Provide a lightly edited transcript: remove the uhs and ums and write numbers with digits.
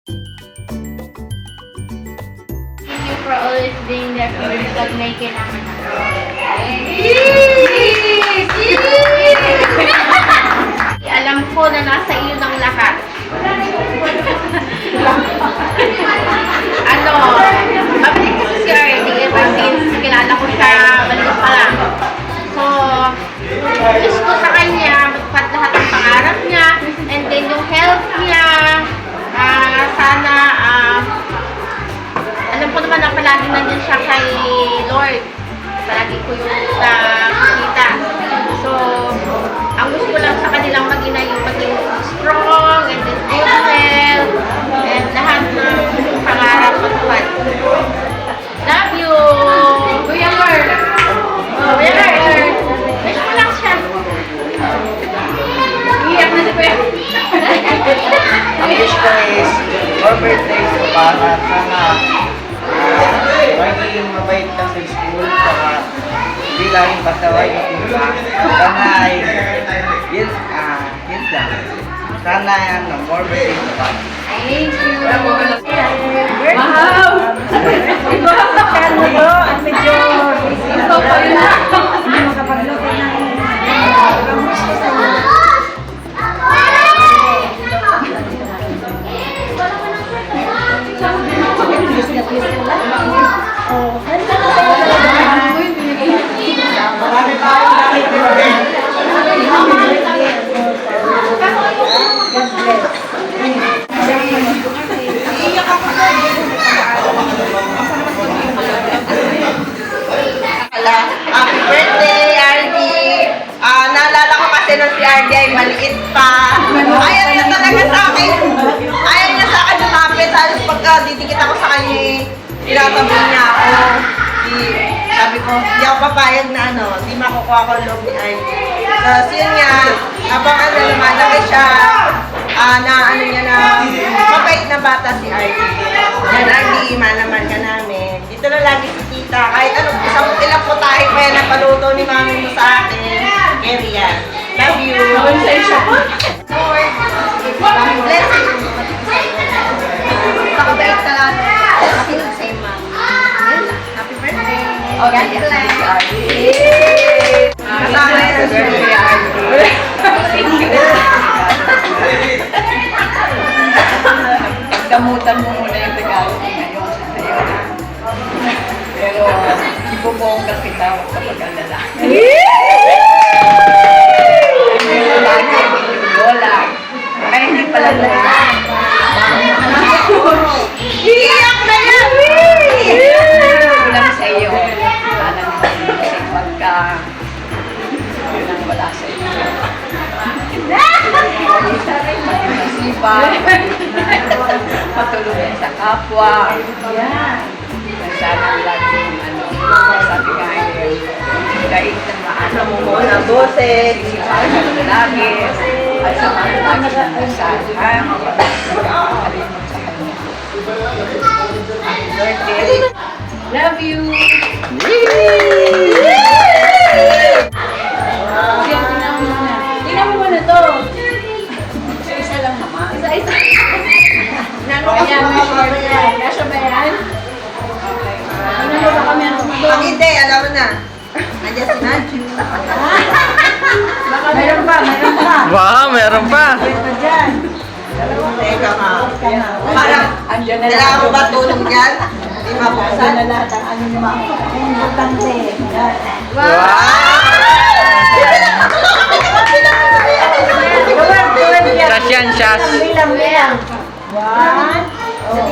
Thank you for always being there for me pag may kailangan ako. Alam ko na nasa iyo ng lahat. Mabilis kasi si RD ever since kilala ko siya, balikas pa lang. So, wish ko sa kanya, magpat lahat ng pangarap niya, and then yung health niya, sana, alam ko naman na palagi nandiyan siya kay Lord. Palagi ko yung nakikita. So, ang gusto ko lang sa kanilang mag-ina yung maging strong, and then good health, and lahat ng pangarap matupad. Love you! Kuya Lord! Kuya Lord! Wish ko lang siya. Iyak na si Kuya. Ang wish ko is more birthdays ko para sana magiging mabait ka sa school saka hindi laging pasaway yung iba. Sana ay yun lang. Sana more birthdays ko pa. Thank you! Wow! Kano to? At medyo ikaw pa yun na. Hindi makapagluto ng gusto sa iyo. Marami pa akong nakikita. Happy birthday, RD! Naalala ko kasi nung si RD ay maliit pa. Ayaw niya talaga sa akin. Ayaw niya sa akin lumapit. Halos pagka didikit ako sa kanya, tinatabi niya ako. Sabi ko, hindi ako papayag na hindi makukuha ko ang loob ni RD. Tapos yun nga, habang lumalaki siya, niya na mabait na bata si RD. Yan, RD, manaman ka namin. Dito na lagi si tita. Kahit ilang putahe pa yan napaluto ni mami mo sa akin. Area. Love you. Lord, bless you. Pakabait ka lang. Makinig sa'yo, ma'am. Happy birthday. God bless. Kasama yan sa birthday. Pagdamutan mo muna yung regalo mo ngayon. Pero, ibubongga kita kapag alala. Lola. Ay, hindi pala lola. Iyak na yan! Kulang sa iyo. Alam mo kasi pagka wala sa iyo. Masipag. Matulungin sa kapwa. Sana laging sabi nga kahit na maano mo Muna boses. sipag ka lagi. At sa mga lagi ng dasal. Makalimot sa kanya. Happy birthday. Love you. Tingnan mo muna to. Isa lang naman. Isa. Ayan, kasya ba yan? Tingnan mo ba kami ang Pag hindi, alam mo na. Nandiyan si Nanju. Meron pa. Wow, meron pa. Teka nga. Parang, Andiyan na kailangan mo ba tulong dyan? Hindi mabuksan. na lahat ang ano ni Mama. Importante. Shas yan, shas. Bilang. 1. Oh.